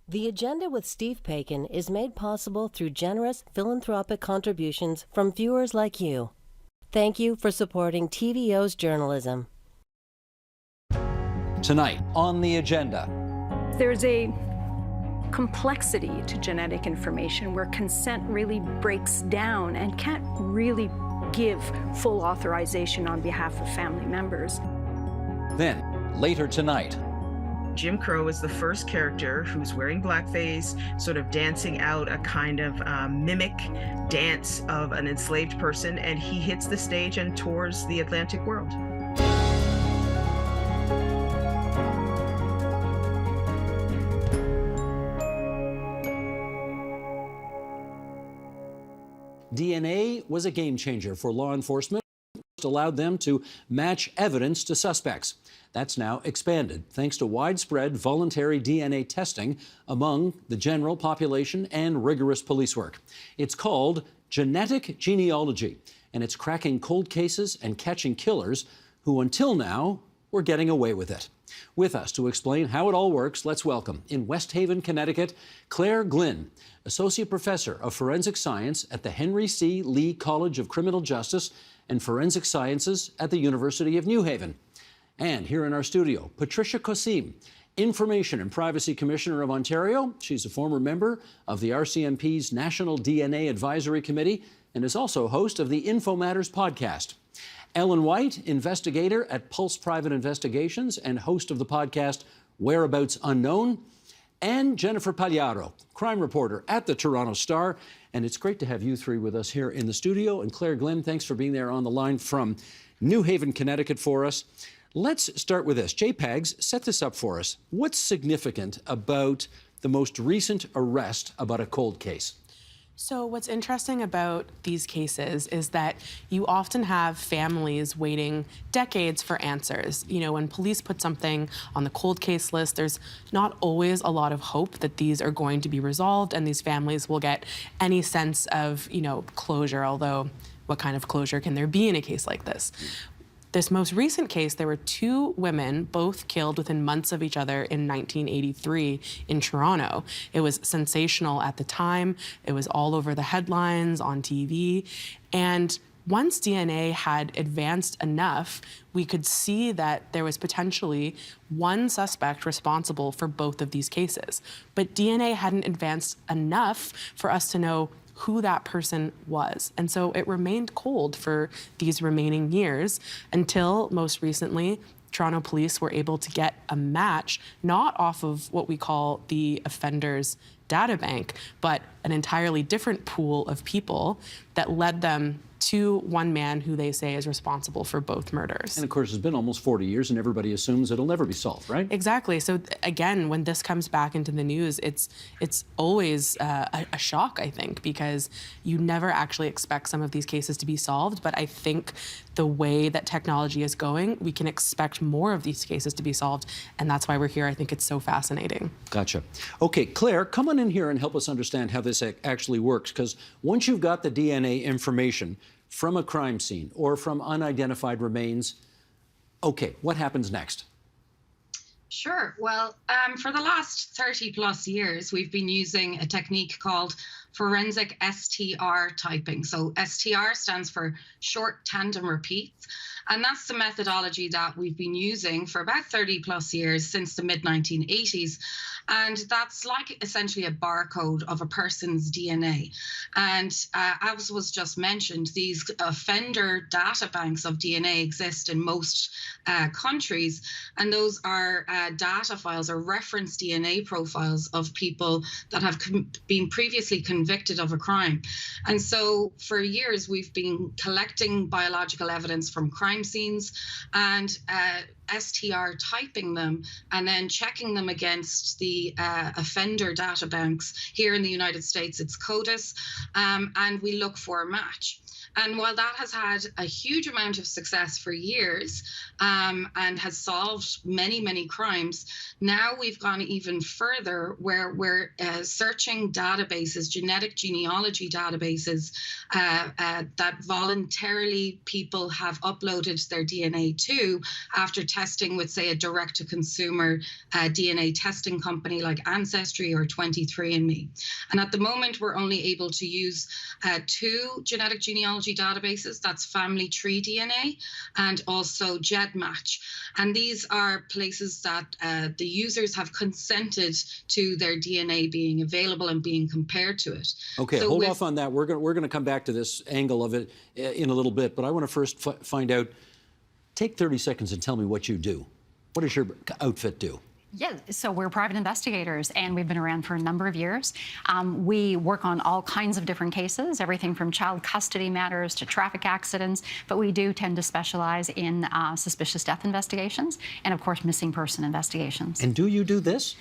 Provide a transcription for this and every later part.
The Agenda with Steve Paikin is made possible through generous philanthropic contributions from viewers like you. Thank you for supporting TVO's journalism. Tonight on The Agenda. There's a complexity to genetic information where consent really breaks down and can't really give full authorization on behalf of family members. Then, later tonight. Jim Crow is the first character who's wearing blackface, sort of dancing out a kind of mimic dance of an enslaved person, and he hits the stage and tours the Atlantic world. DNA was a game changer for law enforcement. It allowed them to match evidence to suspects. That's now expanded thanks to widespread voluntary DNA testing among the general population and rigorous police work. It's called genetic genealogy, and it's cracking cold cases and catching killers who until now were getting away with it. With us to explain how it all works, let's welcome, in West Haven, Connecticut, Claire Glynn, Associate Professor of Forensic Science at the Henry C. Lee College of Criminal Justice and Forensic Sciences at the University of New Haven. And here in our studio, Patricia Cosim, Information and Privacy Commissioner of Ontario. She's a former member of the RCMP's National DNA Advisory Committee and is also host of the Info Matters podcast. Ellen White, investigator at Pulse Private Investigations and host of the podcast Whereabouts Unknown. And Jennifer Pagliaro, crime reporter at the Toronto Star. And it's great to have you three with us here in the studio. And Claire Glynn, thanks for being there on the line from New Haven, Connecticut for us. Let's start with this. JPEGs, set this up for us. What's significant about the most recent arrest about a cold case? So what's interesting about these cases is that you often have families waiting decades for answers. You know, when police put something on the cold case list, there's not always a lot of hope that these are going to be resolved and these families will get any sense of, closure, although what kind of closure can there be in a case like this? This most recent case, there were two women, both killed within months of each other in 1983 in Toronto. It was sensational at the time. It was all over the headlines, on TV. And once DNA had advanced enough, we could see that there was potentially one suspect responsible for both of these cases. But DNA hadn't advanced enough for us to know who that person was. And so it remained cold for these remaining years until most recently, Toronto police were able to get a match, not off of what we call the offender's data bank, but an entirely different pool of people that led them to one man who they say is responsible for both murders. And of course, it's been almost 40 years and everybody assumes it'll never be solved, right? Exactly. So again, when this comes back into the news, it's always a shock, I think, because you never actually expect some of these cases to be solved. But I think the way that technology is going, we can expect more of these cases to be solved. And that's why we're here. I think it's so fascinating. Gotcha. Okay, Claire, come on in here and help us understand how this actually works. Because once you've got the DNA information from a crime scene or from unidentified remains, okay, what happens next? Sure. Well, for the last 30 plus years, we've been using a technique called forensic STR typing. So STR stands for short tandem repeats. And that's the methodology that we've been using for about 30 plus years since the mid-1980s. And that's like essentially a barcode of a person's DNA. And as was just mentioned, these offender data banks of DNA exist in most countries. And those are data files or reference DNA profiles of people that have been previously convicted of a crime. And so for years, we've been collecting biological evidence from crime scenes and STR typing them and then checking them against the offender data banks. Here in the United States, it's CODIS, and we look for a match. And while that has had a huge amount of success for years and has solved many, many crimes, now we've gone even further where we're searching databases, genetic genealogy databases that voluntarily people have uploaded their DNA to after testing with, say, a direct-to-consumer DNA testing company like Ancestry or 23andMe. And at the moment, we're only able to use 2 genetic genealogy databases. That's Family Tree DNA and also GEDmatch. And these are places that the users have consented to their DNA being available and being compared to it. Okay, so hold off on that. We're going to come back to this angle of it in a little bit, but I want to first find out, take 30 seconds and tell me what you do. What does your outfit do? Yeah, so we're private investigators, and we've been around for a number of years. We work on all kinds of different cases, everything from child custody matters to traffic accidents, but we do tend to specialize in suspicious death investigations and, of course, missing person investigations. And do you do this?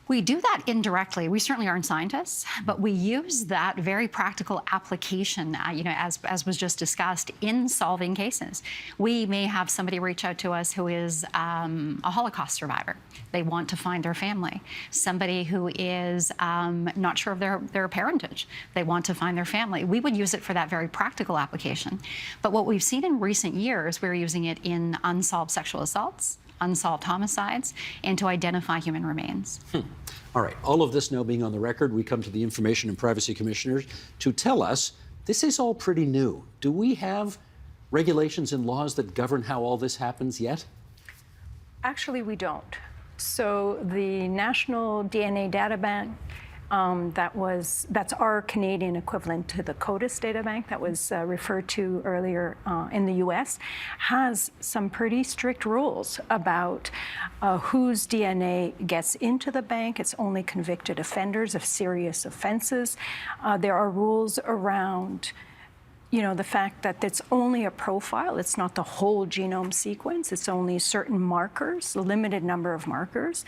We do that indirectly. We certainly aren't scientists, but we use that very practical application, as was just discussed, in solving cases. We may have somebody reach out to us who is a Holocaust survivor. They want to find their family. Somebody who is not sure of their parentage. They want to find their family. We would use it for that very practical application. But what we've seen in recent years, we're using it in unsolved sexual assaults, unsolved homicides, and to identify human remains. All right, all of this now being on the record, we come to the Information and Privacy Commissioners to tell us this is all pretty new. Do we have regulations and laws that govern how all this happens yet? Actually, we don't. So the National DNA Data Bank, that's our Canadian equivalent to the CODIS data bank that was referred to earlier in the US, has some pretty strict rules about whose DNA gets into the bank. It's only convicted offenders of serious offenses. There are rules around the fact that it's only a profile, it's not the whole genome sequence, it's only certain markers, a limited number of markers.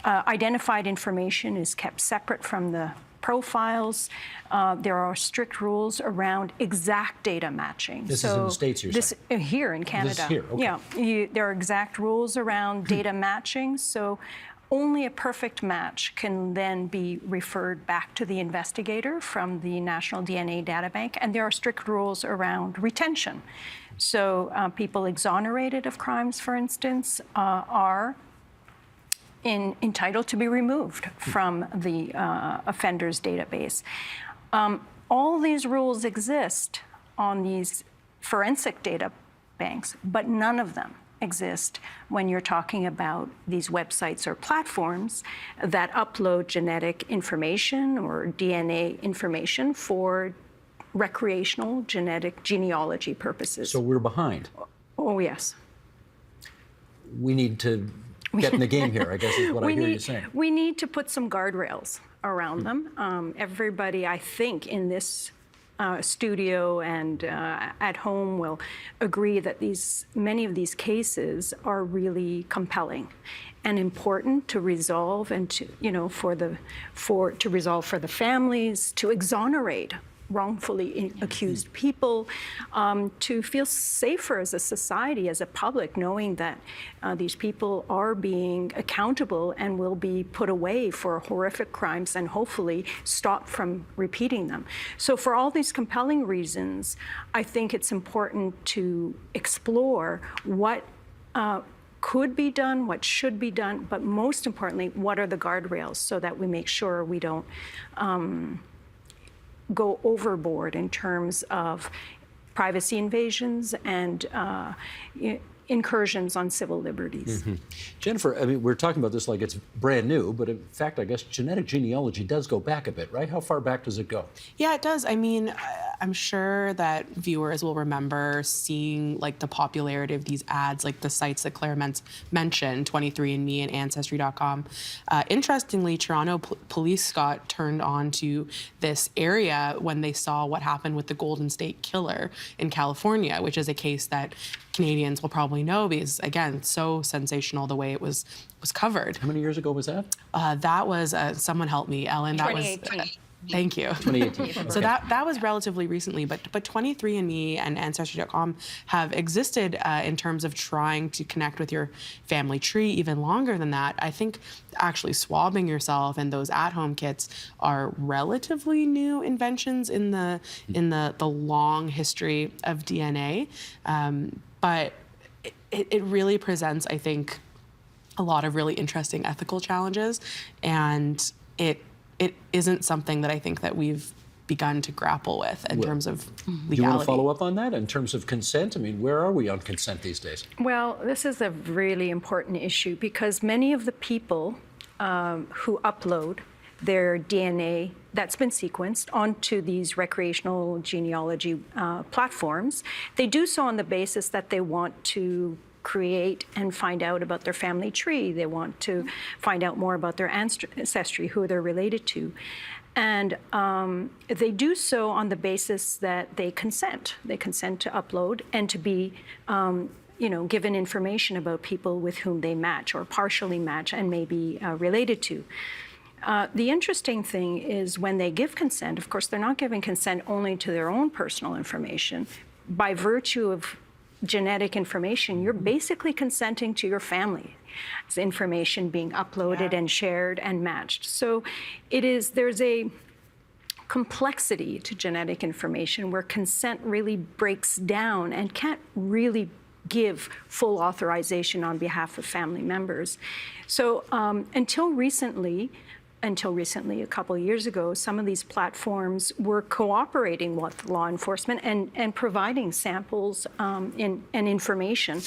Identified information is kept separate from the profiles. There are strict rules around exact data matching. This is in the States, you're saying? Here in Canada. This is here, okay. Yeah, there are exact rules around data matching, so only a perfect match can then be referred back to the investigator from the National DNA Data Bank, and there are strict rules around retention. So people exonerated of crimes, for instance, are entitled to be removed from the offender's database. All these rules exist on these forensic data banks, but none of them exist when you're talking about these websites or platforms that upload genetic information or DNA information for recreational genetic genealogy purposes. So we're behind. Oh, yes. We need to get in the game here, I guess is what I hear you saying. We need to put some guardrails around them. Everybody, I think, in this studio and at home will agree that many of these cases are really compelling and important to resolve, and to resolve for the families, to exonerate wrongfully accused people, to feel safer as a society, as a public, knowing that these people are being accountable and will be put away for horrific crimes and hopefully stopped from repeating them. So for all these compelling reasons, I think it's important to explore what could be done, what should be done, but most importantly, what are the guardrails so that we make sure we don't go overboard in terms of privacy invasions and incursions on civil liberties. Mm-hmm. Jennifer, I mean, we're talking about this like it's brand new, but in fact, I guess genetic genealogy does go back a bit, right? How far back does it go? Yeah, it does. I mean, I'm sure that viewers will remember seeing like the popularity of these ads, like the sites that Claire mentioned, 23andMe and Ancestry.com. Interestingly, Toronto police got turned on to this area when they saw what happened with the Golden State Killer in California, which is a case that Canadians will probably know because, again, so sensational the way it was was covered. How many years ago was that? That was, someone help me, Ellen. That 2018. Thank you. 2018. So that was relatively recently, but 23andMe and Ancestry.com have existed in terms of trying to connect with your family tree even longer than that. I think actually swabbing yourself and those at-home kits are relatively new inventions in the long history of DNA, but it really presents, I think, a lot of really interesting ethical challenges, and it isn't something that I think that we've begun to grapple with in terms of legality. Do you want to follow up on that in terms of consent? I mean, where are we on consent these days? Well, this is a really important issue because many of the people who upload their DNA that's been sequenced onto these recreational genealogy platforms, they do so on the basis that they want to create and find out about their family tree. They want to find out more about their ancestry, who they're related to. And they do so on the basis that they consent. They consent to upload and to be given information about people with whom they match or partially match and may be related to. The interesting thing is when they give consent, of course, they're not giving consent only to their own personal information. By virtue of genetic information, you're basically consenting to your family's information being uploaded and shared and matched. So there's a complexity to genetic information where consent really breaks down and can't really give full authorization on behalf of family members. So until recently, a couple of years ago, some of these platforms were cooperating with law enforcement and providing samples and information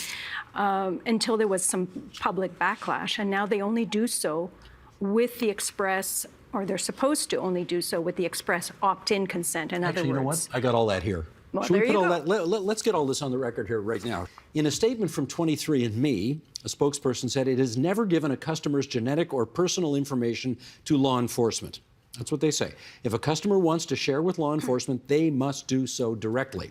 until there was some public backlash. And now they only do so with the express, or they're supposed to only do so with the express opt-in consent. In other words, you know what? I got all that here. Well, Should we there put you all go. that? Let's get all this on the record here right now. In a statement from 23andMe, a spokesperson said it has never given a customer's genetic or personal information to law enforcement. That's what they say. If a customer wants to share with law enforcement, they must do so directly.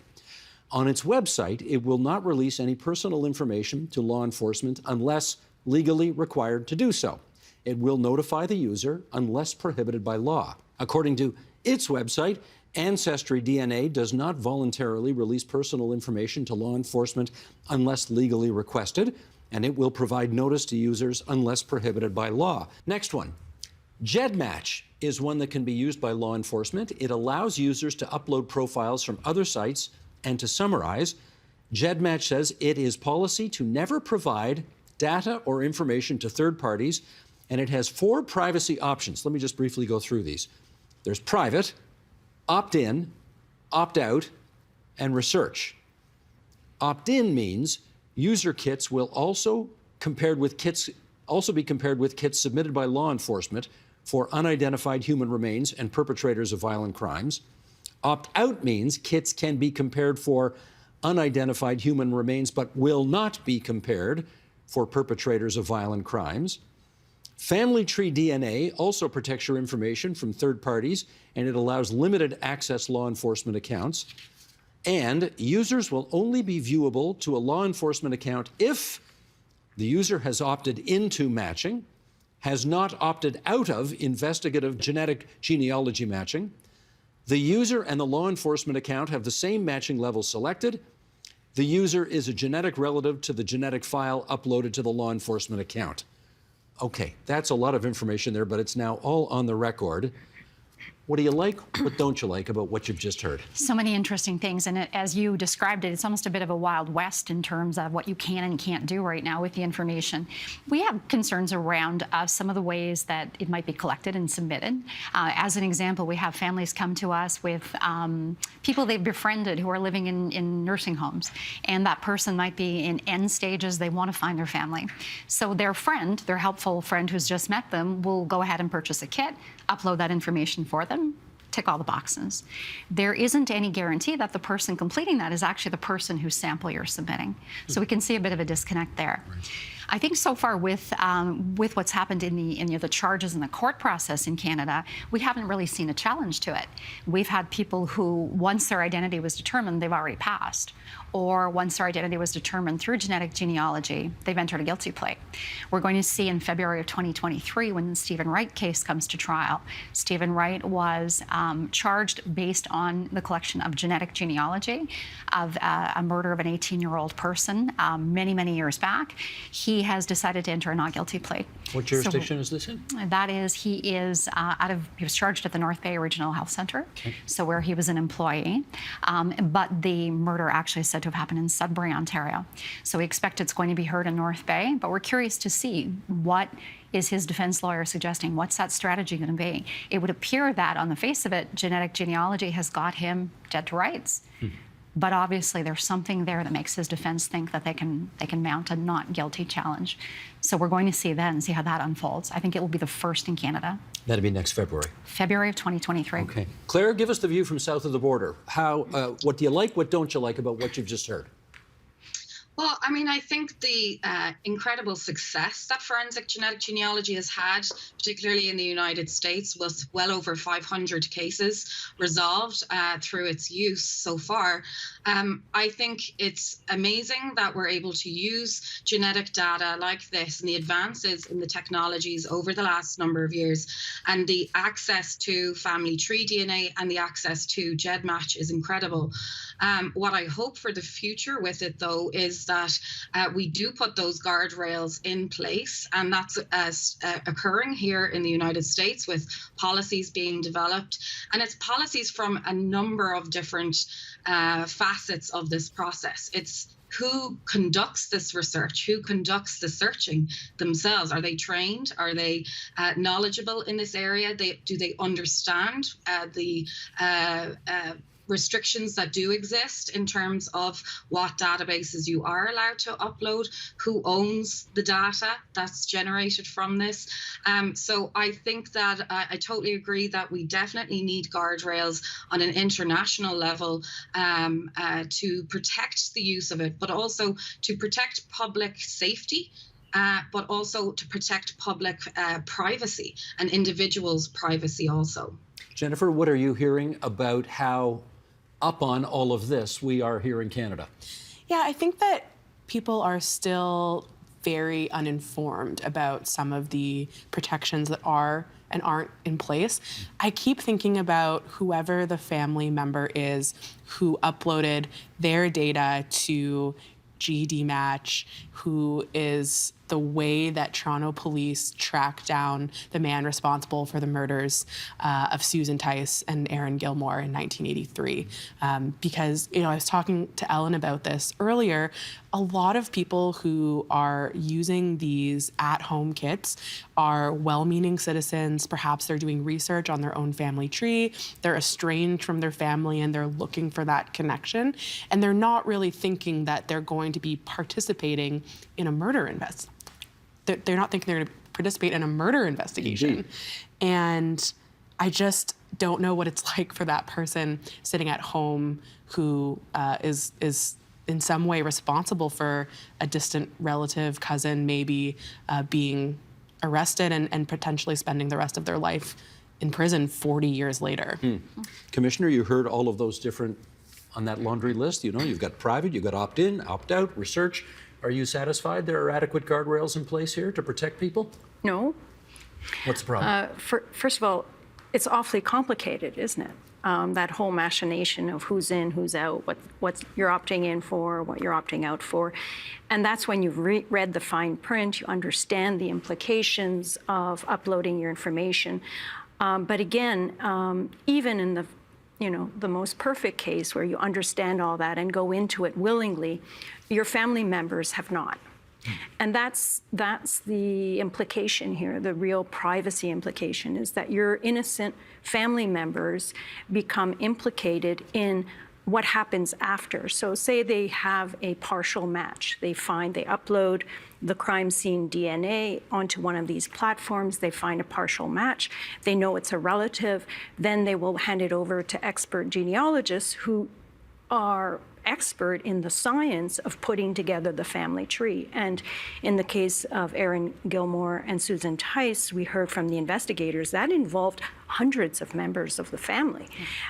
On its website, it will not release any personal information to law enforcement unless legally required to do so. It will notify the user unless prohibited by law. According to its website, Ancestry DNA does not voluntarily release personal information to law enforcement unless legally requested, and it will provide notice to users unless prohibited by law. Next one. GEDmatch is one that can be used by law enforcement. It allows users to upload profiles from other sites, and to summarize, GEDmatch says it is policy to never provide data or information to third parties, and it has 4 privacy options. Let me just briefly go through these. There's private, opt-in, opt-out, and research. Opt-in means user kits will also be compared with kits submitted by law enforcement for unidentified human remains and perpetrators of violent crimes. Opt-out means kits can be compared for unidentified human remains but will not be compared for perpetrators of violent crimes. Family tree DNA also protects your information from third parties, and it allows limited access law enforcement accounts. And users will only be viewable to a law enforcement account if the user has opted into matching, has not opted out of investigative genetic genealogy matching, the user and the law enforcement account have the same matching level selected, the user is a genetic relative to the genetic file uploaded to the law enforcement account. Okay, that's a lot of information there, but it's now all on the record. What do you like? What don't you like about what you've just heard? So many interesting things, and as you described it, it's almost a bit of a Wild West in terms of what you can and can't do right now with the information. We have concerns around some of the ways that it might be collected and submitted. As an example, we have families come to us with people they've befriended who are living in nursing homes, and that person might be in end stages. They want to find their family. So their friend, their helpful friend who's just met them, will go ahead and purchase a kit, upload that information for them, tick all the boxes. There isn't any guarantee that the person completing that is actually the person whose sample you're submitting. So we can see a bit of a disconnect there. I think so far with what's happened in the charges in the court process in Canada, we haven't really seen a challenge to it. We've had people who, once their identity was determined, they've already passed. Or once their identity was determined through genetic genealogy, they've entered a guilty plea. We're going to see in February of 2023, when the Stephen Wright case comes to trial, Stephen Wright was charged based on the collection of genetic genealogy of a murder of an 18-year-old person many, many years back. He has decided to enter a not guilty plea. What jurisdiction is this in? That is, he was charged at the North Bay Regional Health Center, so where he was an employee. But the murder actually is said to have happened in Sudbury, Ontario. So we expect it's going to be heard in North Bay, but we're curious to see what is his defense lawyer suggesting. What's that strategy going to be? It would appear that on the face of it, genetic genealogy has got him dead to rights. But obviously there's something there that makes his defense think that they can mount a not guilty challenge. So we're going to see how that unfolds. I think it will be the first in Canada. That'll be next February. February of 2023. Okay. Claire, give us the view from south of the border. What do you like, what don't you like about what you've just heard? Well, I mean, I think the incredible success that forensic genetic genealogy has had, particularly in the United States, with well over 500 cases resolved through its use so far. I think it's amazing that we're able to use genetic data like this and the advances in the technologies over the last number of years, and the access to family tree DNA and the access to GEDmatch is incredible. What I hope for the future with it, though, is that we do put those guardrails in place, and that's occurring here in the United States with policies being developed. And it's policies from a number of different facets of this process. It's who conducts this research, who conducts the searching themselves. Are they trained? Are they knowledgeable in this area? Do they understand the restrictions that do exist in terms of what databases you are allowed to upload, who owns the data that's generated from this. So I think that I totally agree that we definitely need guardrails on an international level to protect the use of it, but also to protect public safety, but also to protect public privacy and individuals' privacy also. Jennifer, what are you hearing about how up on all of this we are here in Canada? Yeah, I think that people are still very uninformed about some of the protections that are and aren't in place. I keep thinking about whoever the family member is who uploaded their data to GDmatch, who is the way that Toronto police tracked down the man responsible for the murders of Susan Tice and Aaron Gilmore in 1983. Because, I was talking to Ellen about this earlier, a lot of people who are using these at-home kits are well-meaning citizens. Perhaps they're doing research on their own family tree. They're estranged from their family and they're looking for that connection. And they're not really thinking that they're going to be participating in a murder investigation. They're not thinking they're going to participate in a murder investigation. Indeed. And I just don't know what it's like for that person sitting at home who is in some way responsible for a distant relative, cousin, maybe being arrested and potentially spending the rest of their life in prison 40 years later. Commissioner, you heard all of those different on that laundry list. You've got private, you've got opt-in, opt-out, research. Are you satisfied there are adequate guardrails in place here to protect people? No. What's the problem? First of all, it's awfully complicated, isn't it? That whole machination of who's in, who's out, what you're opting in for, what you're opting out for. And that's when you've read the fine print, you understand the implications of uploading your information. But again, even in the most perfect case where you understand all that and go into it willingly, your family members have not. And that's the implication here, the real privacy implication, is that your innocent family members become implicated in what happens after. So say they have a partial match. They upload the crime scene DNA onto one of these platforms. They find a partial match. They know it's a relative. Then they will hand it over to expert genealogists who are expert in the science of putting together the family tree. And in the case of Aaron Gilmore and Susan Tice, we heard from the investigators that involved hundreds of members of the family,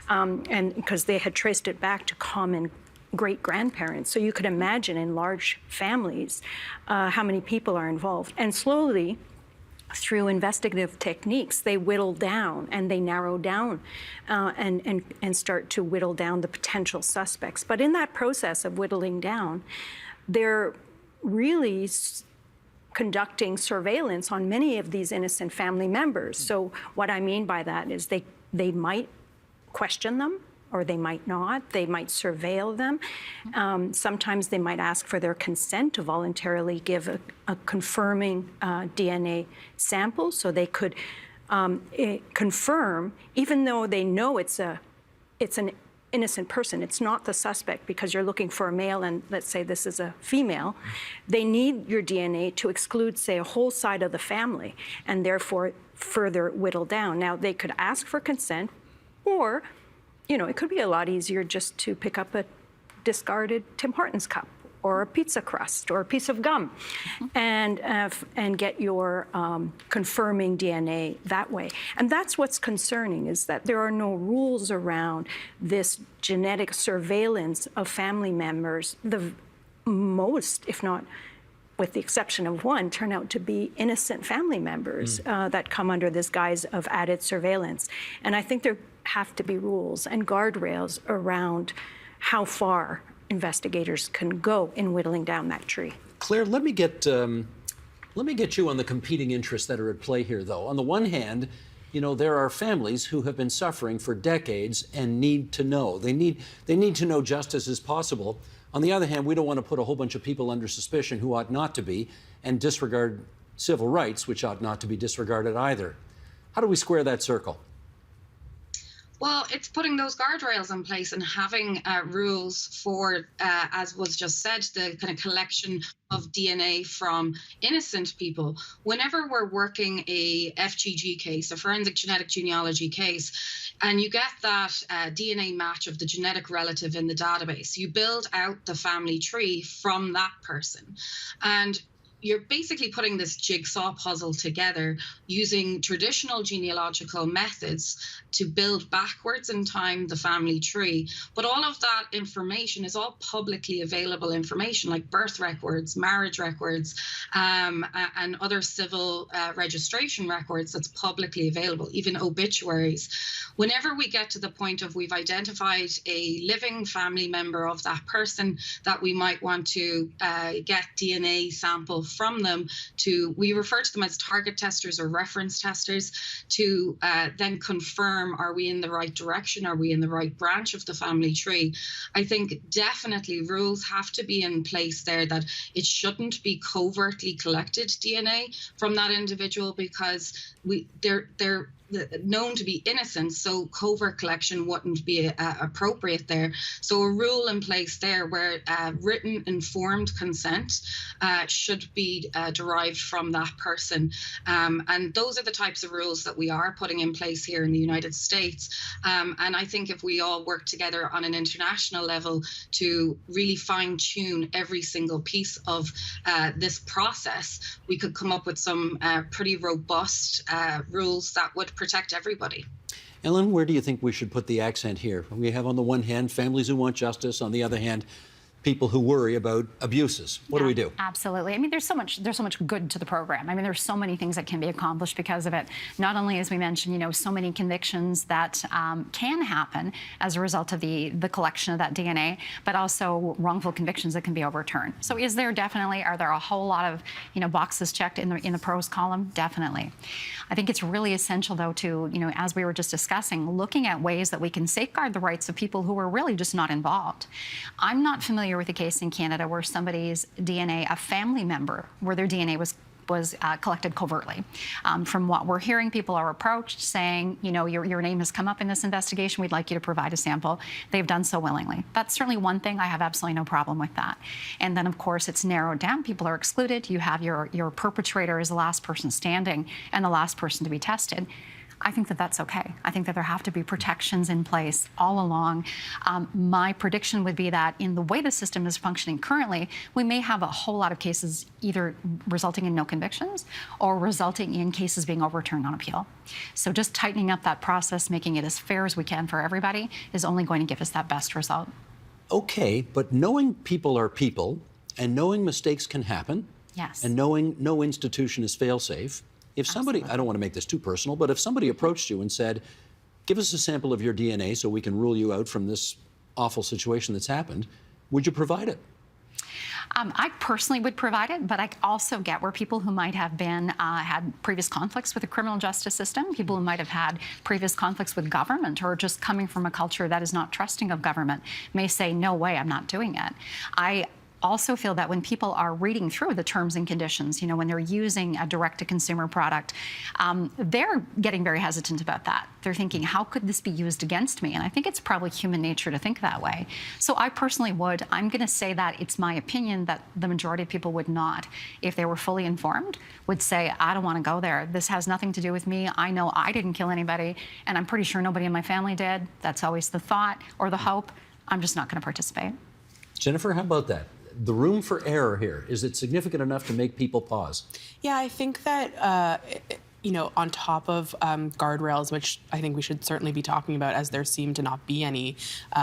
and because they had traced it back to common great-grandparents. So you could imagine in large families how many people are involved. And slowly, through investigative techniques, they whittle down and they narrow down and start to whittle down the potential suspects. But in that process of whittling down, they're really conducting surveillance on many of these innocent family members. So what I mean by that is they might question them, or they might not. They might surveil them. Sometimes they might ask for their consent to voluntarily give a confirming DNA sample, so they could confirm, even though they know it's an innocent person. It's not the suspect because you're looking for a male and let's say this is a female. They need your DNA to exclude, say, a whole side of the family and therefore further whittle down. Now, they could ask for consent, or it could be a lot easier just to pick up a discarded Tim Hortons cup or a pizza crust or a piece of gum and get your confirming DNA that way. And that's what's concerning, is that there are no rules around this genetic surveillance of family members. The most, if not with the exception of one, turn out to be innocent family members that come under this guise of added surveillance. And I think there have to be rules and guardrails around how far investigators can go in whittling down that tree. Claire, let me get you on the competing interests that are at play here, though. On the one hand, there are families who have been suffering for decades and need to know. They need to know just as possible. On the other hand, we don't want to put a whole bunch of people under suspicion who ought not to be, and disregard civil rights, which ought not to be disregarded either. How do we square that circle? Well, it's putting those guardrails in place and having rules for, as was just said, the kind of collection of DNA from innocent people. Whenever we're working a FGG case, a forensic genetic genealogy case, and you get that DNA match of the genetic relative in the database, you build out the family tree from that person. And you're basically putting this jigsaw puzzle together using traditional genealogical methods to build backwards in time the family tree. But all of that information is all publicly available information, like birth records, marriage records, and other civil registration records that's publicly available, even obituaries. Whenever we get to the point of we've identified a living family member of that person that we might want to get DNA sample from them, we refer to them as target testers or reference testers, to then confirm, are we in the right direction? Are we in the right branch of the family tree? I think definitely rules have to be in place there, that it shouldn't be covertly collected DNA from that individual, because they're known to be innocent, so covert collection wouldn't be appropriate there. So a rule in place there where written informed consent should be derived from that person. And those are the types of rules that we are putting in place here in the United States. And I think if we all work together on an international level to really fine tune every single piece of this process, we could come up with some pretty robust rules that would protect everybody. Ellen, where do you think we should put the accent here? We have on the one hand families who want justice, on the other hand people who worry about abuses. What do we do? Absolutely. I mean, there's so much good to the program. I mean, there's so many things that can be accomplished because of it. Not only, as we mentioned, so many convictions that can happen as a result of the collection of that DNA, but also wrongful convictions that can be overturned. So are there a whole lot of, boxes checked in the pros column? Definitely. I think it's really essential, though, to, as we were just discussing, looking at ways that we can safeguard the rights of people who are really just not involved. I'm not familiar with a case in Canada where somebody's DNA, a family member, where their DNA was collected covertly. From what we're hearing, people are approached saying, your name has come up in this investigation. We'd like you to provide a sample. They've done so willingly. That's certainly one thing. I have absolutely no problem with that. And then, of course, it's narrowed down. People are excluded. You have your perpetrator as the last person standing and the last person to be tested. I think that that's okay. I think that there have to be protections in place all along. My prediction would be that in the way the system is functioning currently, we may have a whole lot of cases either resulting in no convictions or resulting in cases being overturned on appeal. So just tightening up that process, making it as fair as we can for everybody, is only going to give us that best result. Okay, but knowing people are people, and knowing mistakes can happen, yes, and knowing no institution is fail-safe, if somebody, I don't want to make this too personal, but if somebody approached you and said, give us a sample of your DNA so we can rule you out from this awful situation that's happened, would you provide it? I personally would provide it, but I also get where people who might have been had previous conflicts with the criminal justice system, people who might have had previous conflicts with government, or just coming from a culture that is not trusting of government, may say, no way, I'm not doing it. I also feel that when people are reading through the terms and conditions, when they're using a direct-to-consumer product, they're getting very hesitant about that. They're thinking, how could this be used against me? And I think it's probably human nature to think that way. So I personally would. I'm going to say that it's my opinion that the majority of people would not, if they were fully informed, would say, I don't want to go there. This has nothing to do with me. I know I didn't kill anybody, and I'm pretty sure nobody in my family did. That's always the thought or the hope. I'm just not going to participate. Jennifer, how about that? The room for error here, is it significant enough to make people pause? Yeah, I think that, on top of guardrails, which I think we should certainly be talking about as there seem to not be any,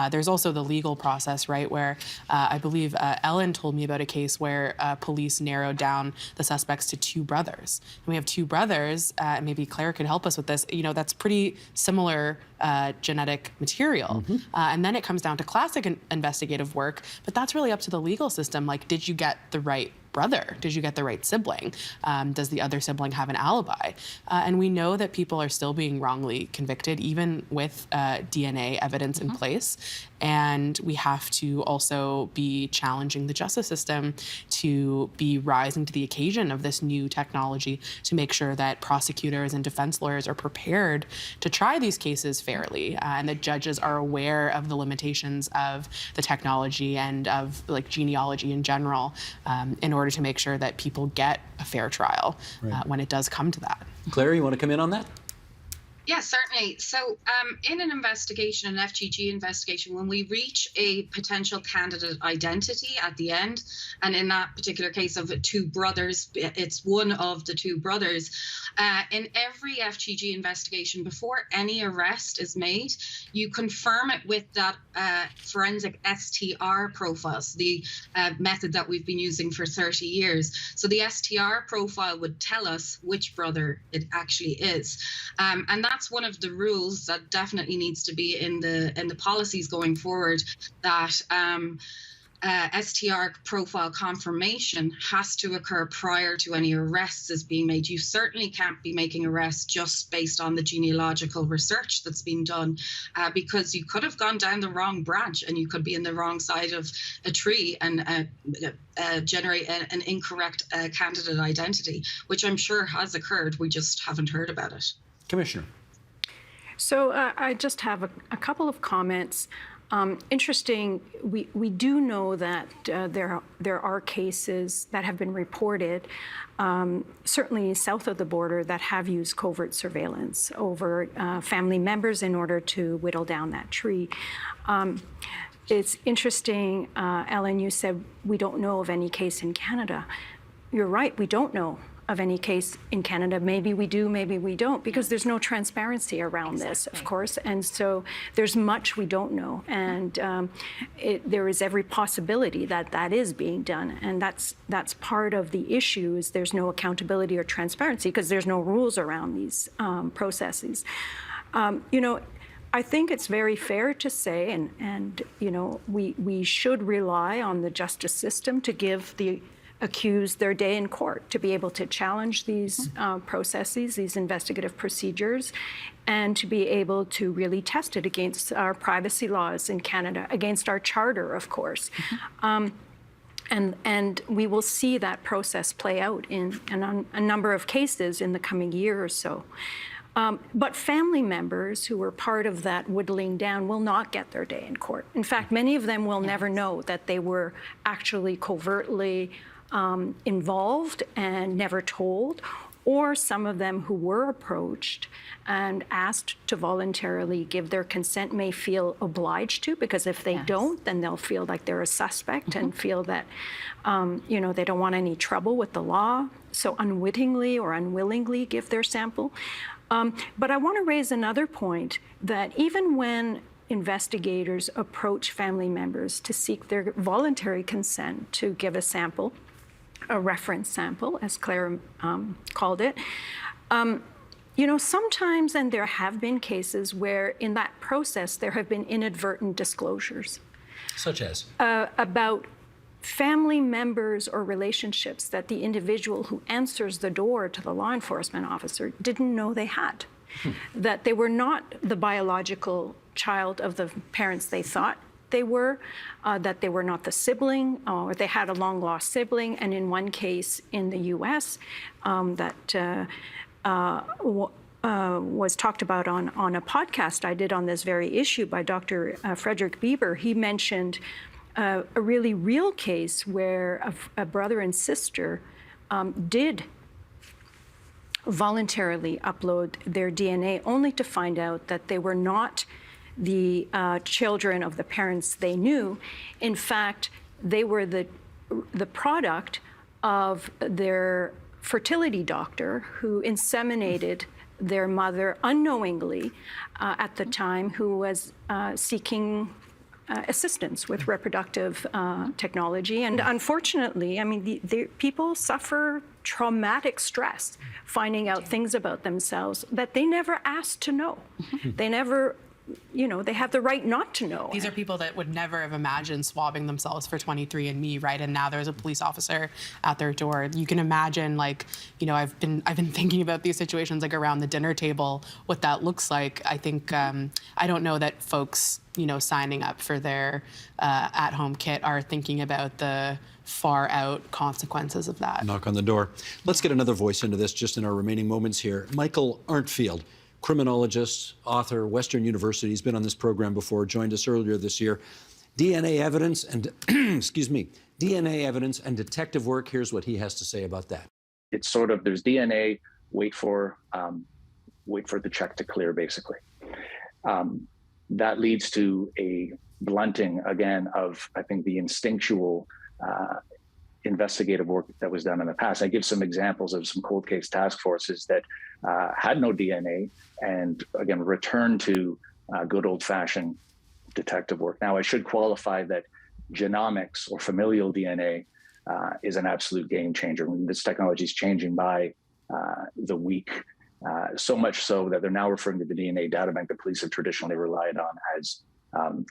there's also the legal process, right, where I believe Ellen told me about a case where police narrowed down the suspects to 2 brothers. And we have 2 brothers, maybe Claire could help us with this, that's pretty similar genetic material. And then it comes down to classic investigative work, but that's really up to the legal system. Like, did you get the right brother? Did you get the right sibling? Does the other sibling have an alibi? And we know that people are still being wrongly convicted, even with DNA evidence in place. And we have to also be challenging the justice system to be rising to the occasion of this new technology to make sure that prosecutors and defense lawyers are prepared to try these cases fairly, and that judges are aware of the limitations of the technology and of genealogy in general, in order to make sure that people get a fair trial when it does come to that. Claire, you want to come in on that? Yeah, certainly. So in an investigation, an FGG investigation, when we reach a potential candidate identity at the end, and in that particular case of 2 brothers, it's one of the 2 brothers, in every FGG investigation, before any arrest is made, you confirm it with that forensic STR profile, so the method that we've been using for 30 years. So the STR profile would tell us which brother it actually is. And that's one of the rules that definitely needs to be in the policies going forward, that STR profile confirmation has to occur prior to any arrests is being made. You certainly can't be making arrests just based on the genealogical research that's been done, because you could have gone down the wrong branch and you could be in the wrong side of a tree and generate an incorrect candidate identity, which I'm sure has occurred. We just haven't heard about it. Commissioner. So I just have a couple of comments. Interesting, we do know that there are cases that have been reported, certainly south of the border, that have used covert surveillance over family members in order to whittle down that tree. It's interesting, Ellen, you said we don't know of any case in Canada. You're right, we don't know of any case in Canada. Maybe we do, maybe we don't, because there's no transparency around this, of course. And so there's much we don't know. And there is every possibility that that is being done. And that's part of the issue, is there's no accountability or transparency because there's no rules around these processes. I think it's very fair to say, and we should rely on the justice system to give the accused their day in court, to be able to challenge these processes, these investigative procedures, and to be able to really test it against our privacy laws in Canada, against our charter, of course. And we will see that process play out in a number of cases in the coming year or so. But family members who were part of that whittling down will not get their day in court. In fact, many of them will never know that they were actually covertly involved and never told, or some of them who were approached and asked to voluntarily give their consent may feel obliged to, because if they don't, then they'll feel like they're a suspect and feel that, they don't want any trouble with the law, so unwittingly or unwillingly give their sample. But I want to raise another point, that even when investigators approach family members to seek their voluntary consent to give a sample, a reference sample, as Claire called it, sometimes, and there have been cases where in that process there have been inadvertent disclosures. Such as? About family members or relationships that the individual who answers the door to the law enforcement officer didn't know they had. That they were not the biological child of the parents they thought they were, that they were not the sibling, or they had a long-lost sibling. And in one case in the US that was talked about on a podcast I did on this very issue by Dr. Frederick Bieber, he mentioned a really real case where a brother and sister did voluntarily upload their DNA, only to find out that they were not the children of the parents they knew. In fact, they were the product of their fertility doctor who inseminated their mother unknowingly at the time, who was seeking assistance with reproductive technology. And unfortunately, I mean, people suffer traumatic stress finding out things about themselves that they never asked to know. They never, they have the right not to know. These are people that would never have imagined swabbing themselves for 23andMe, right? And now there's a police officer at their door. You can imagine, I've been thinking about these situations around the dinner table, what that looks like. I think I don't know that folks, signing up for their at-home kit are thinking about the far out consequences of that. Knock on the door. Let's get another voice into this just in our remaining moments here. Michael Arntfield, criminologist, author, Western University. He's been on this program before, joined us earlier this year. DNA evidence and, DNA evidence and detective work. Here's what he has to say about that. It's sort of, there's DNA, wait for the check to clear, basically. That leads to a blunting, again, of, I think, the instinctual investigative work that was done in the past. I give some examples of some cold case task forces that had no DNA and, again, returned to good old-fashioned detective work. Now, I should qualify that genomics or familial DNA is an absolute game changer. I mean, this technology is changing by the week, so much so that they're now referring to the DNA data bank that police have traditionally relied on as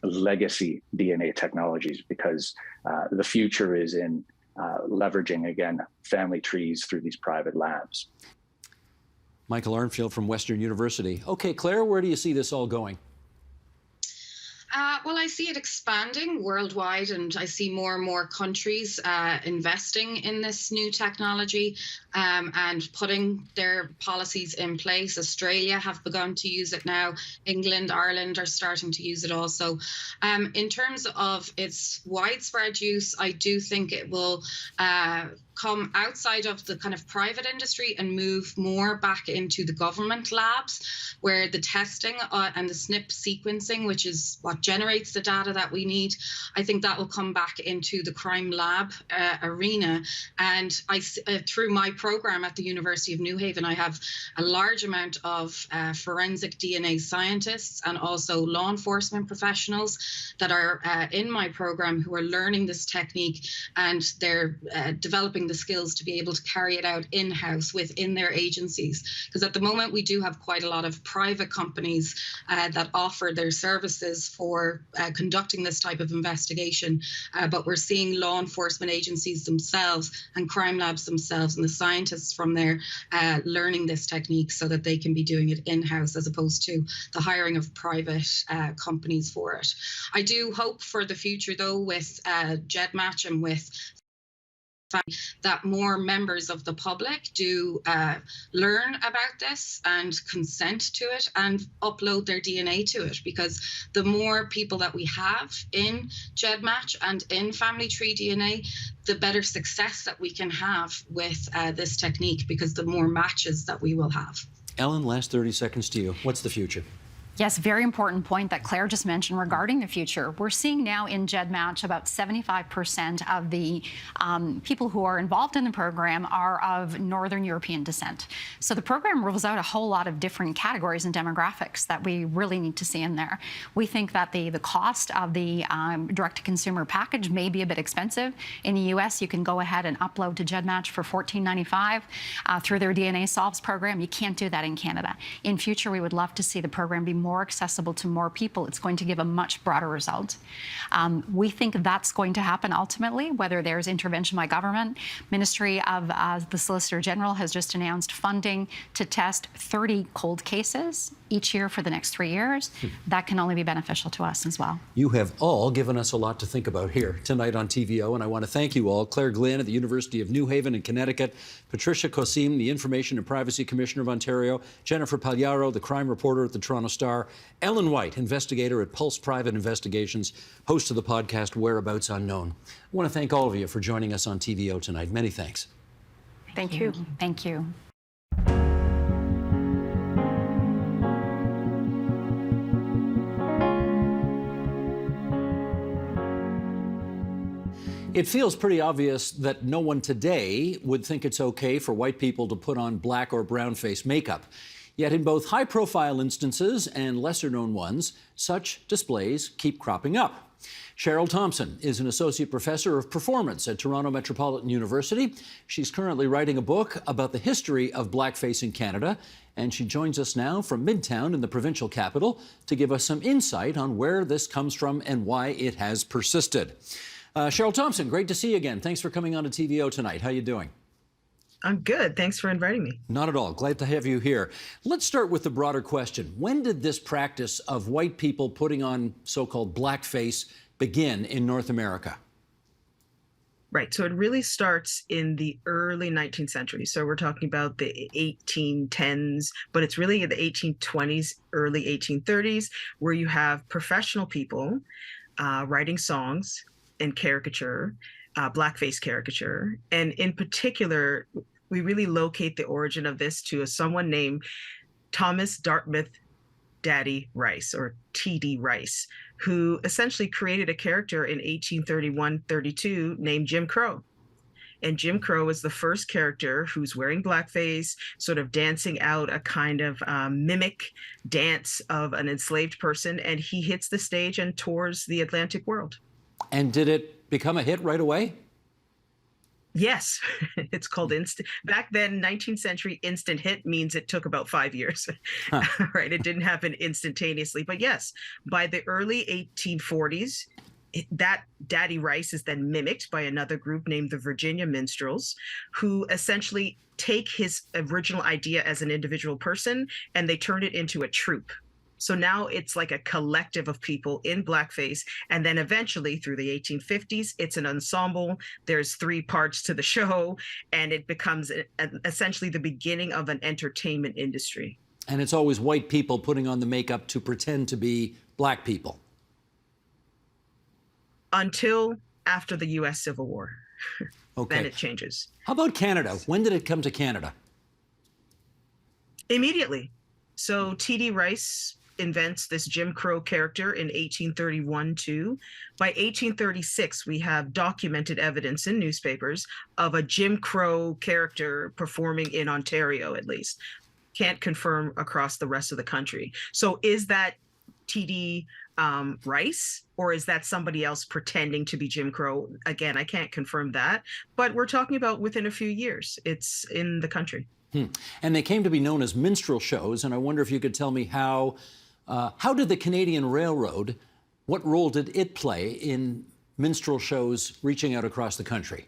legacy DNA technologies, because the future is in leveraging, again, family trees through these private labs. Michael Arntfield from Western University. Okay, Claire, where do you see this all going? Well, I see it expanding worldwide, and I see more and more countries investing in this new technology and putting their policies in place. Australia have begun to use it now. England, Ireland are starting to use it also. In terms of its widespread use, I do think it will come outside of the kind of private industry and move more back into the government labs, where the testing and the SNP sequencing, which is what generates the data that we need, I think that will come back into the crime lab arena. And through my program at the University of New Haven, I have a large amount of forensic DNA scientists and also law enforcement professionals that are in my program who are learning this technique, and they're developing the skills to be able to carry it out in-house within their agencies. Because at the moment we do have quite a lot of private companies that offer their services for conducting this type of investigation, but we're seeing law enforcement agencies themselves and crime labs themselves and the scientists from there learning this technique so that they can be doing it in-house, as opposed to the hiring of private companies for it. I do hope for the future, though, with GEDmatch and with that more members of the public do learn about this and consent to it and upload their DNA to it, because the more people that we have in GEDmatch and in family tree DNA, the better success that we can have with this technique, because the more matches that we will have. Ellen, last 30 seconds to you. What's the future? Yes, very important point that Claire just mentioned regarding the future. We're seeing now in GEDmatch about 75% of the people who are involved in the program are of Northern European descent. So the program rules out a whole lot of different categories and demographics that we really need to see in there. We think that the cost of the direct-to-consumer package may be a bit expensive. In the US, you can go ahead and upload to GEDmatch for $14.95 through their DNA Solves program. You can't do that in Canada. In future, we would love to see the program be more accessible to more people. It's going to give a much broader result. We think that's going to happen ultimately, whether there's intervention by government. Ministry of the Solicitor General has just announced funding to test 30 cold cases each year for the next 3 years. That can only be beneficial to us as well. You have all given us a lot to think about here tonight on TVO, and I want to thank you all. Claire Glynn at the University of New Haven in Connecticut, Patricia Cosim, the Information and Privacy Commissioner of Ontario, Jennifer Pagliaro, the crime reporter at the Toronto Star, Ellen White, investigator at Pulse Private Investigations, host of the podcast Whereabouts Unknown. I want to thank all of you for joining us on TVO tonight. Many thanks. Thank you. Thank you. It feels pretty obvious that no one today would think it's okay for white people to put on black or brown face makeup. Yet in both high-profile instances and lesser-known ones, such displays keep cropping up. Cheryl Thompson is an associate professor of performance at Toronto Metropolitan University. She's currently writing a book about the history of blackface in Canada, and she joins us now from Midtown in the provincial capital to give us some insight on where this comes from and why it has persisted. Cheryl Thompson, great to see you again. Thanks for coming on to TVO tonight. How you doing? I'm good. Thanks for inviting me. Not at all. Glad to have you here. Let's start with the broader question. When did this practice of white people putting on so-called blackface begin in North America? Right. So it really starts in the early 19th century. So we're talking about the 1810s, but it's really in the 1820s, early 1830s, where you have professional people writing songs and caricature, blackface caricature. And in particular, we really locate the origin of this to someone named Thomas Dartmouth Daddy Rice, or T.D. Rice, who essentially created a character in 1831-32 named Jim Crow. And Jim Crow is the first character who's wearing blackface, sort of dancing out a kind of mimic dance of an enslaved person. And he hits the stage and tours the Atlantic world. And did it become a hit right away? Yes, it's called instant. Back then, 19th century instant hit means it took about 5 years, right? It didn't happen instantaneously. But yes, by the early 1840s, that Daddy Rice is then mimicked by another group named the Virginia Minstrels, who essentially take his original idea as an individual person and they turn it into a troupe. So now it's like a collective of people in blackface. And then eventually through the 1850s, it's an ensemble. There's 3 parts to the show, and it becomes essentially the beginning of an entertainment industry. And it's always white people putting on the makeup to pretend to be black people. Until after the U.S. Civil War. Okay. Then it changes. How about Canada? When did it come to Canada? Immediately. So T.D. Rice invents this Jim Crow character in 1831 too. By 1836, we have documented evidence in newspapers of a Jim Crow character performing in Ontario, at least. Can't confirm across the rest of the country. So is that T.D. Rice, or is that somebody else pretending to be Jim Crow? Again, I can't confirm that, but we're talking about within a few years. It's in the country. And they came to be known as minstrel shows, and I wonder if you could tell me how did the Canadian Railroad, what role did it play in minstrel shows reaching out across the country?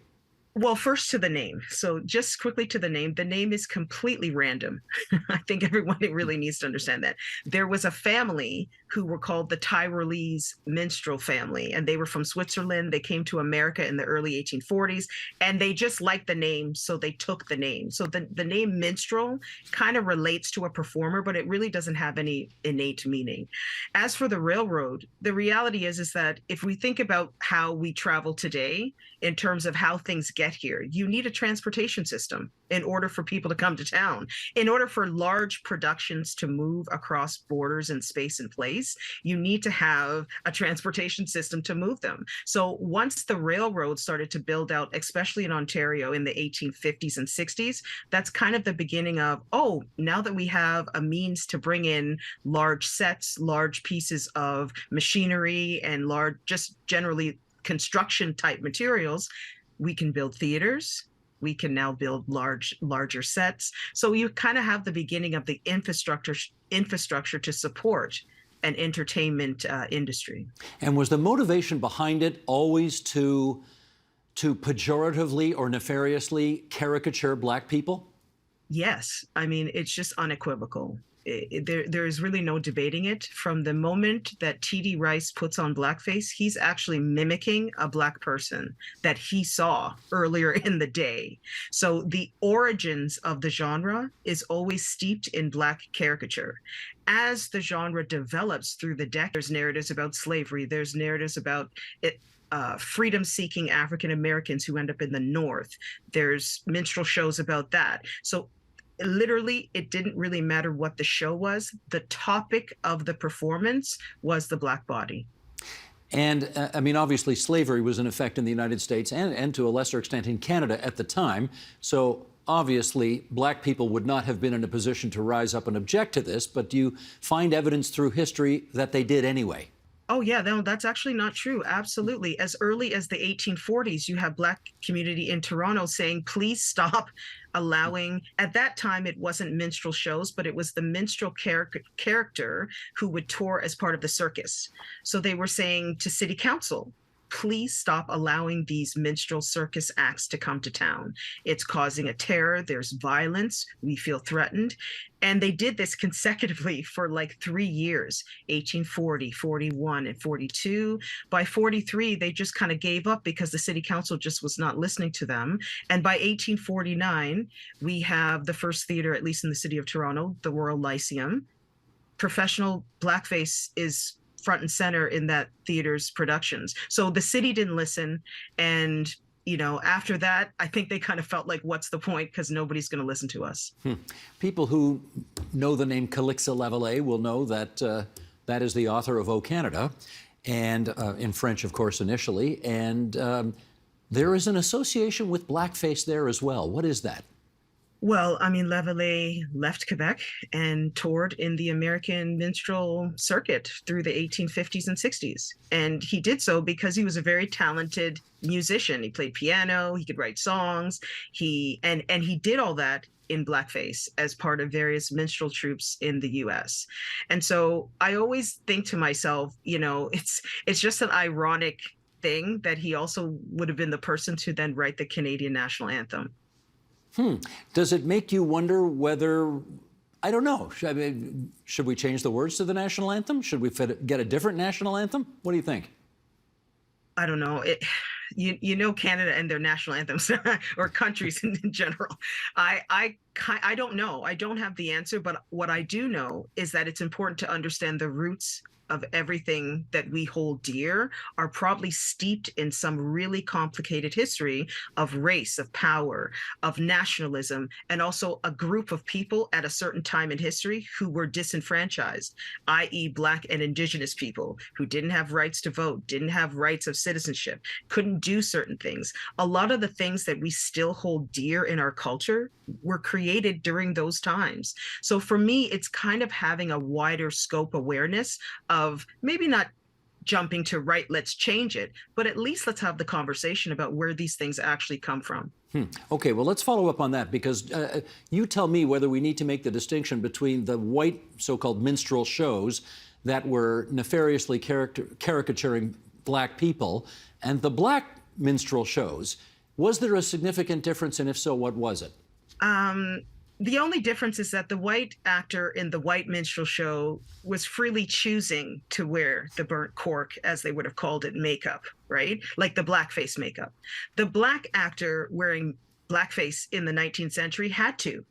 Well, first to the name. So just quickly to the name. The name is completely random. I think everyone really needs to understand that. There was a family who were called the Tyrolese minstrel family, and they were from Switzerland. They came to America in the early 1840s, and they just liked the name, so they took the name. So the name minstrel kind of relates to a performer, but it really doesn't have any innate meaning. As for the railroad, the reality is that if we think about how we travel today, in terms of how things get here, you need a transportation system in order for people to come to town. In order for large productions to move across borders and space and place, you need to have a transportation system to move them. So once the railroad started to build out, especially in Ontario in the 1850s and 60s, that's kind of the beginning of, oh, now that we have a means to bring in large sets, large pieces of machinery, and large, just generally construction type materials, we can build theaters. We can now build larger sets. So you kind of have the beginning of the infrastructure to support an entertainment industry. And was the motivation behind it always to pejoratively or nefariously caricature Black people? Yes. I mean, it's just unequivocal. There is really no debating it. From the moment that T.D. Rice puts on blackface, he's actually mimicking a Black person that he saw earlier in the day. So the origins of the genre is always steeped in Black caricature. As the genre develops through the decades, there's narratives about slavery, there's narratives about it, freedom-seeking African Americans who end up in the North. There's minstrel shows about that. So literally, it didn't really matter what the show was. The topic of the performance was the Black body. And I mean, obviously, slavery was in effect in the United States and to a lesser extent in Canada at the time. So obviously, Black people would not have been in a position to rise up and object to this. But do you find evidence through history that they did anyway? Oh, yeah, no, that's actually not true. Absolutely. As early as the 1840s, you have Black community in Toronto saying, please stop allowing, at that time, it wasn't minstrel shows, but it was the minstrel character who would tour as part of the circus. So they were saying to city council, please stop allowing these minstrel circus acts to come to town. It's causing a terror. There's violence. We feel threatened. And they did this consecutively for like 3 years, 1840, 41, and 42. By 43, they just kind of gave up because the city council just was not listening to them. And by 1849, we have the first theater, at least in the city of Toronto, the Royal Lyceum. Professional blackface is front and center in that theater's productions. So the city didn't listen. And, you know, after that, I think they kind of felt like, what's the point? Because nobody's going to listen to us. People who know the name Calixa Lavallee will know that that is the author of O Canada, and in French, of course, initially. And there is an association with blackface there as well. What is that? Well, I mean, Lavallee left Quebec and toured in the American minstrel circuit through the 1850s and 60s. And he did so because he was a very talented musician. He played piano, he could write songs, and he did all that in blackface as part of various minstrel troupes in the US. And so I always think to myself, you know, it's just an ironic thing that he also would have been the person to then write the Canadian national anthem. Does it make you wonder whether, I don't know, should we change the words to the national anthem? Should we get a different national anthem? What do you think? I don't know. You know Canada and their national anthems or countries in general. I don't know. I don't have the answer, but what I do know is that it's important to understand the roots of everything that we hold dear are probably steeped in some really complicated history of race, of power, of nationalism, and also a group of people at a certain time in history who were disenfranchised, i.e. Black and Indigenous people who didn't have rights to vote, didn't have rights of citizenship, couldn't do certain things. A lot of the things that we still hold dear in our culture were created during those times. So for me, it's kind of having a wider scope awareness of maybe not jumping to right, let's change it, but at least let's have the conversation about where these things actually come from. Okay, well, let's follow up on that, because you tell me whether we need to make the distinction between the white so-called minstrel shows that were nefariously caricaturing Black people and the Black minstrel shows. Was there a significant difference, and if so, what was it? The only difference is that the white actor in the white minstrel show was freely choosing to wear the burnt cork, as they would have called it, makeup, right? Like the blackface makeup. The black actor wearing blackface in the 19th century had to.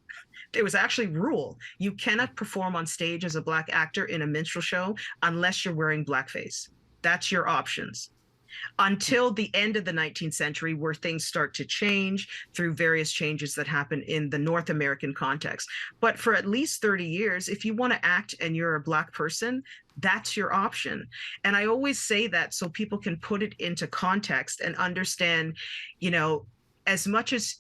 There was actually rule. You cannot perform on stage as a black actor in a minstrel show unless you're wearing blackface. That's your options. Until the end of the 19th century, where things start to change through various changes that happen in the North American context. But for at least 30 years, if you want to act and you're a black person, that's your option. And I always say that so people can put it into context and understand, you know, as much as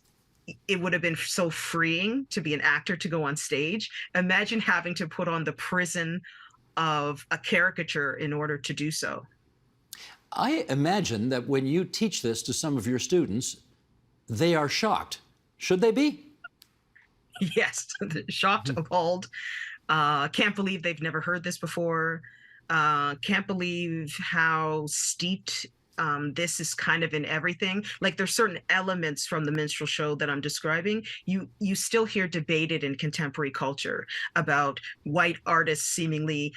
it would have been so freeing to be an actor to go on stage, imagine having to put on the prison of a caricature in order to do so. I imagine that when you teach this to some of your students, they are shocked. Should they be? Yes, shocked, appalled. Can't believe they've never heard this before. Can't believe how steeped this is kind of in everything. Like there's certain elements from the minstrel show that I'm describing. You still hear debated in contemporary culture about white artists seemingly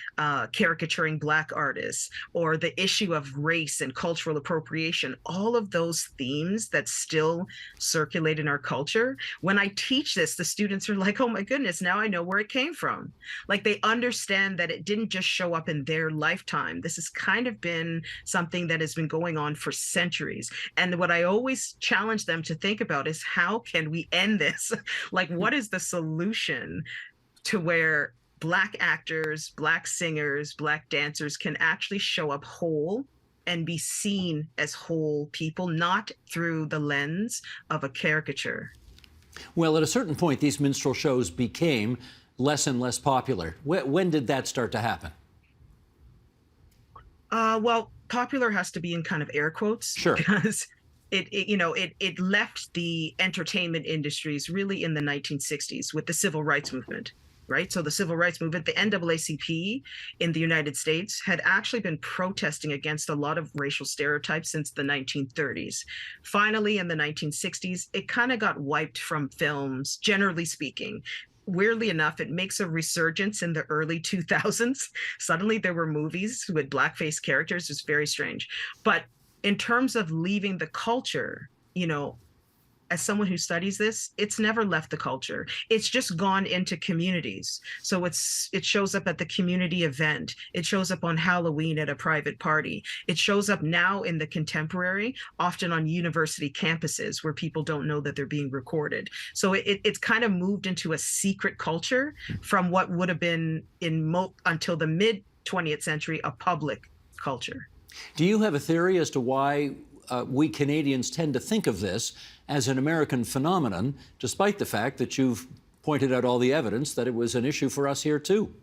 caricaturing black artists, or the issue of race and cultural appropriation. All of those themes that still circulate in our culture. When I teach this, the students are like, oh my goodness, now I know where it came from. Like they understand that it didn't just show up in their lifetime. This has kind of been something that has been going on for centuries. And what I always challenge them to think about is, how can we end this? Like, what is the solution to where black actors, black singers, black dancers can actually show up whole and be seen as whole people, not through the lens of a caricature? Well, at a certain point, these minstrel shows became less and less popular. When did that start to happen? Well, popular has to be in kind of air quotes. Sure. Because it left the entertainment industries really in the 1960s with the civil rights movement, right? So the civil rights movement, the NAACP in the United States had actually been protesting against a lot of racial stereotypes since the 1930s. Finally, in the 1960s, it kind of got wiped from films, generally speaking. Weirdly enough, it makes a resurgence in the early 2000s. Suddenly there were movies with blackface characters. It's very strange. But in terms of leaving the culture, as someone who studies this, it's never left the culture. It's just gone into communities. So it shows up at the community event. It shows up on Halloween at a private party. It shows up now in the contemporary, often on university campuses where people don't know that they're being recorded. So it's kind of moved into a secret culture from what would have been until the mid 20th century, a public culture. Do you have a theory as to why we Canadians tend to think of this as an American phenomenon, despite the fact that you've pointed out all the evidence that it was an issue for us here too?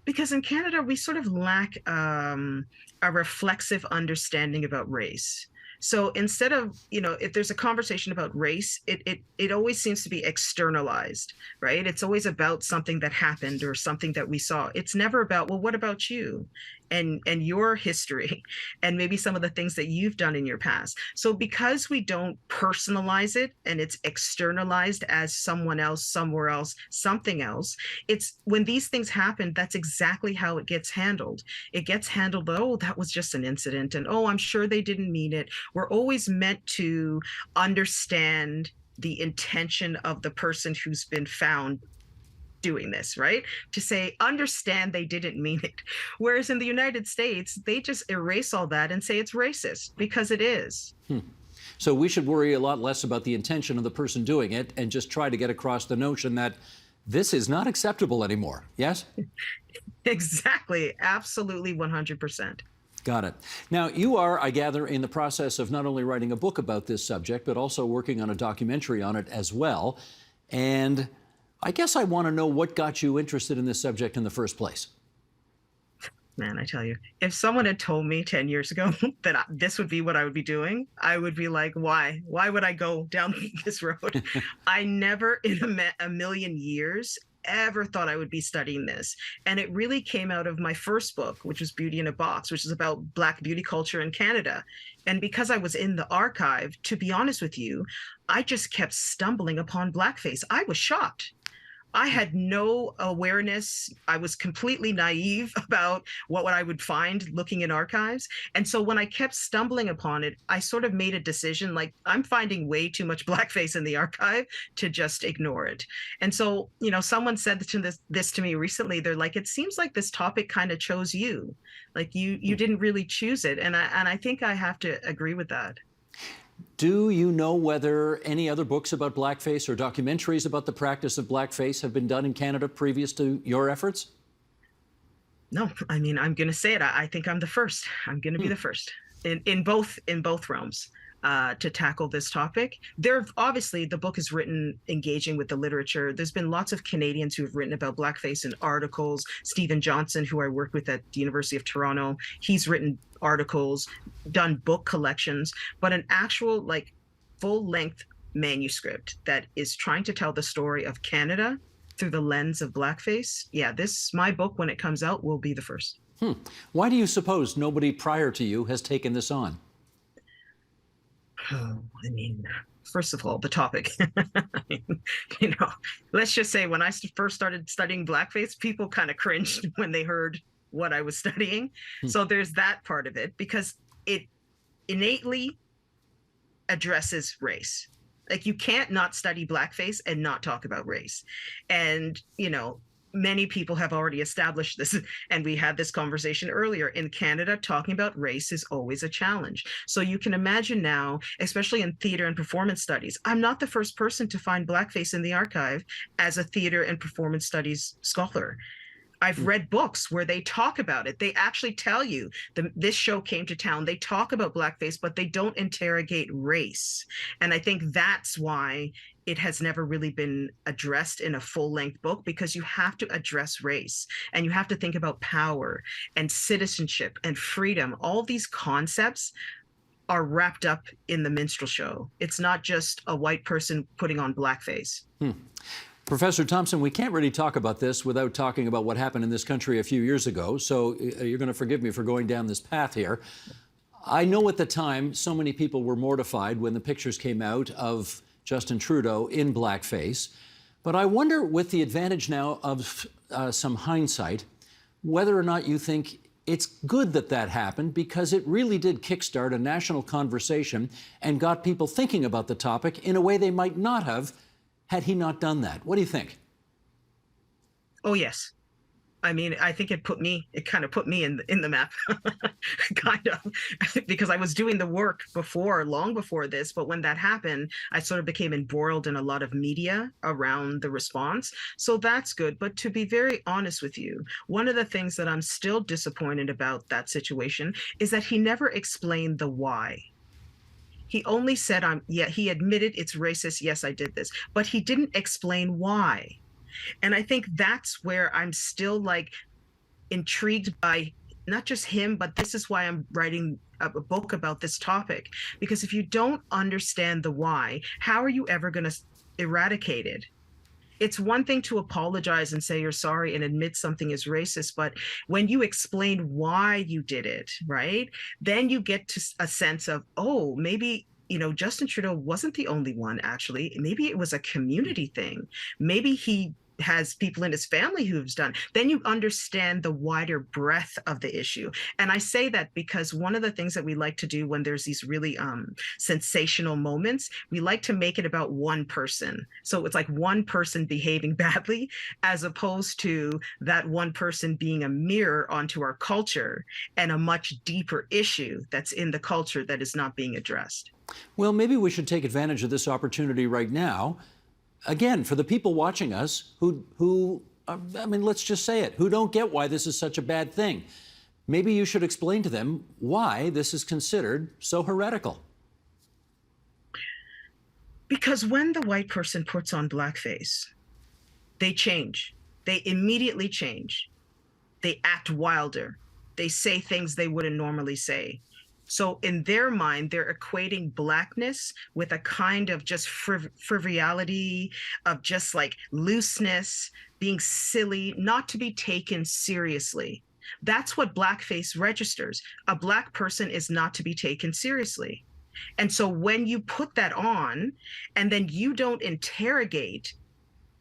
Because in Canada, we sort of lack a reflexive understanding about race. So instead of, if there's a conversation about race, it always seems to be externalized, right? It's always about something that happened or something that we saw. It's never about, well, what about you and your history and maybe some of the things that you've done in your past. So because we don't personalize it and it's externalized as someone else, somewhere else, something else, it's when these things happen, that's exactly how it gets handled. It gets handled, oh, that was just an incident, and oh, I'm sure they didn't mean it. We're always meant to understand the intention of the person who's been found doing this, right? To say, understand they didn't mean it. Whereas in the United States, they just erase all that and say it's racist, because it is. So we should worry a lot less about the intention of the person doing it and just try to get across the notion that this is not acceptable anymore. Yes? Exactly. Absolutely. 100%. Got it. Now, you are, I gather, in the process of not only writing a book about this subject, but also working on a documentary on it as well. And I guess I want to know what got you interested in this subject in the first place. Man, I tell you, if someone had told me 10 years ago that this would be what I would be doing, I would be like, why? Why would I go down this road? I never in a million years ever thought I would be studying this. And it really came out of my first book, which was Beauty in a Box, which is about Black beauty culture in Canada. And because I was in the archive, to be honest with you, I just kept stumbling upon blackface. I was shocked. I had no awareness. I was completely naive about what I would find looking in archives. And so when I kept stumbling upon it, I sort of made a decision, like, I'm finding way too much blackface in the archive to just ignore it. And so, you know, someone said this to me recently. They're like, it seems like this topic kind of chose you. Like you didn't really choose it. And I think I have to agree with that. Do you know whether any other books about blackface or documentaries about the practice of blackface have been done in Canada previous to your efforts? No, I mean, I'm going to say it. I think I'm the first. I'm going to be the first in both realms to tackle this topic. Obviously, the book is written engaging with the literature. There's been lots of Canadians who have written about blackface in articles. Stephen Johnson, who I work with at the University of Toronto, he's written articles, done book collections, but an actual like full-length manuscript that is trying to tell the story of Canada through the lens of blackface. Yeah, my book, when it comes out, will be the first. Why do you suppose nobody prior to you has taken this on? Oh, I mean, first of all, the topic. You know, let's just say when I first started studying blackface, people kind of cringed when they heard what I was studying. So there's that part of it, because it innately addresses race. Like, you can't not study blackface and not talk about race. And, you know, many people have already established this, and we had this conversation earlier. In Canada, talking about race is always a challenge. So you can imagine now, especially in theater and performance studies, I'm not the first person to find blackface in the archive as a theater and performance studies scholar. I've read books where they talk about it. They actually tell you this show came to town. They talk about blackface, but they don't interrogate race. And I think that's why it has never really been addressed in a full-length book, because you have to address race and you have to think about power and citizenship and freedom. All these concepts are wrapped up in the minstrel show. It's not just a white person putting on blackface. Professor Thompson, we can't really talk about this without talking about what happened in this country a few years ago, so you're going to forgive me for going down this path here. I know at the time so many people were mortified when the pictures came out of Justin Trudeau in blackface, but I wonder, with the advantage now of some hindsight, whether or not you think it's good that that happened, because it really did kickstart a national conversation and got people thinking about the topic in a way they might not have had he not done that. What do you think? Oh, yes. I mean, I think it kind of put me in the map, kind of, because I was doing the work long before this. But when that happened, I sort of became embroiled in a lot of media around the response. So that's good. But to be very honest with you, one of the things that I'm still disappointed about that situation is that he never explained the why. He only said, he admitted it's racist. Yes, I did this. But he didn't explain why. And I think that's where I'm still like intrigued by not just him, but this is why I'm writing a book about this topic. Because if you don't understand the why, how are you ever going to eradicate it? It's one thing to apologize and say you're sorry and admit something is racist, but when you explain why you did it, right, then you get to a sense of, oh, maybe, you know, Justin Trudeau wasn't the only one, actually. Maybe it was a community thing. Maybe he has people in his family who've done. Then you understand the wider breadth of the issue. And I say that because one of the things that we like to do when there's these really sensational moments, we like to make it about one person. So it's like one person behaving badly, as opposed to that one person being a mirror onto our culture and a much deeper issue that's in the culture that is not being addressed. Well, maybe we should take advantage of this opportunity right now. Again, for the people watching us who, I mean, let's just say it, who don't get why this is such a bad thing. Maybe you should explain to them why this is considered so heretical. Because when the white person puts on blackface, they change. They immediately change. They act wilder. They say things they wouldn't normally say. So in their mind, they're equating blackness with a kind of just frivolity, of just like looseness, being silly, not to be taken seriously. That's what blackface registers. A Black person is not to be taken seriously. And so when you put that on and then you don't interrogate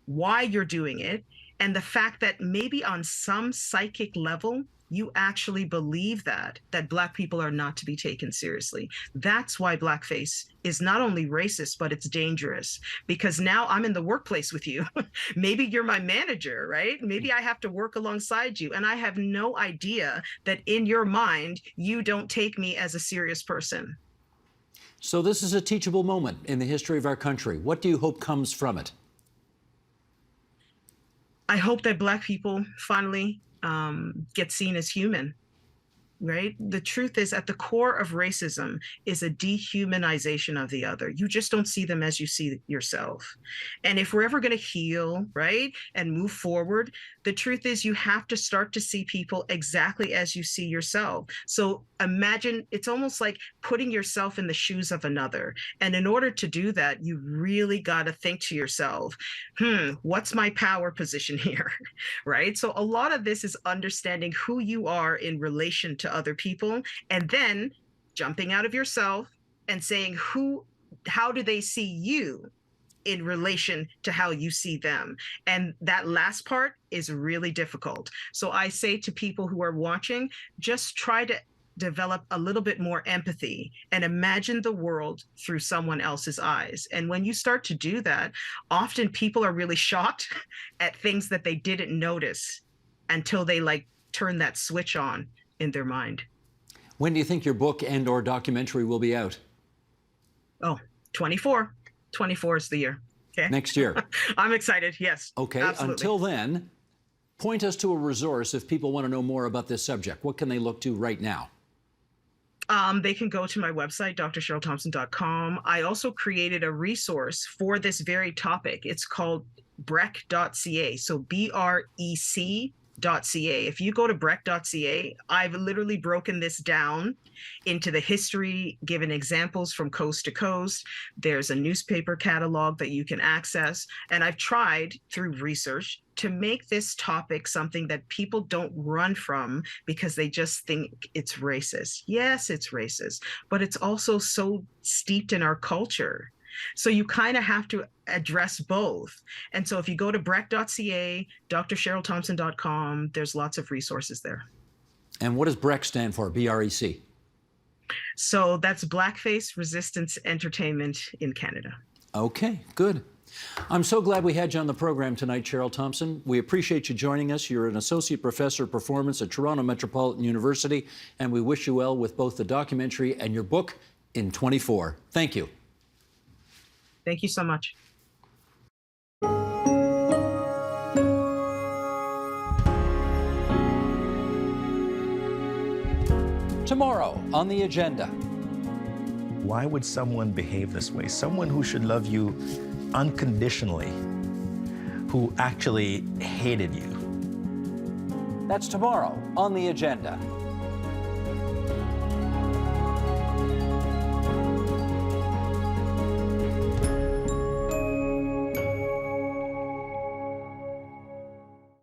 why you're doing it, and the fact that maybe on some psychic level, you actually believe that Black people are not to be taken seriously. That's why blackface is not only racist, but it's dangerous, because now I'm in the workplace with you. Maybe you're my manager, right? Maybe I have to work alongside you, and I have no idea that in your mind, you don't take me as a serious person. So this is a teachable moment in the history of our country. What do you hope comes from it? I hope that Black people finally get seen as human, right? The truth is, at the core of racism is a dehumanization of the other. You just don't see them as you see yourself. And if we're ever going to heal, right, and move forward, the truth is you have to start to see people exactly as you see yourself. So imagine, it's almost like putting yourself in the shoes of another. And in order to do that, you really got to think to yourself, what's my power position here, right? So a lot of this is understanding who you are in relation to other people, and then jumping out of yourself and saying, how do they see you in relation to how you see them? And that last part is really difficult. So I say to people who are watching, just try to develop a little bit more empathy and imagine the world through someone else's eyes. And when you start to do that, often people are really shocked at things that they didn't notice until they turn that switch on in their mind. When do you think your book and/or documentary will be out? Oh, 24. 24 is the year. Okay. Next year. I'm excited. Yes. Okay. Absolutely. Until then, point us to a resource if people want to know more about this subject. What can they look to right now? They can go to my website, drcherylthompson.com. I also created a resource for this very topic. It's called brec.ca. So BREC.ca. If you go to brec.ca, I've literally broken this down into the history, given examples from coast to coast. There's a newspaper catalog that you can access. And I've tried through research to make this topic something that people don't run from because they just think it's racist. Yes, it's racist, but it's also so steeped in our culture. So you kind of have to address both. And so if you go to brec.ca, drcherylthompson.com, there's lots of resources there. And what does BREC stand for, B-R-E-C? So that's Blackface Resistance Entertainment in Canada. Okay, good. I'm so glad we had you on the program tonight, Cheryl Thompson. We appreciate you joining us. You're an Associate Professor of Performance at Toronto Metropolitan University, and we wish you well with both the documentary and your book in 24. Thank you. Thank you so much. Tomorrow on the agenda. Why would someone behave this way? Someone who should love you unconditionally, who actually hated you. That's tomorrow on the agenda.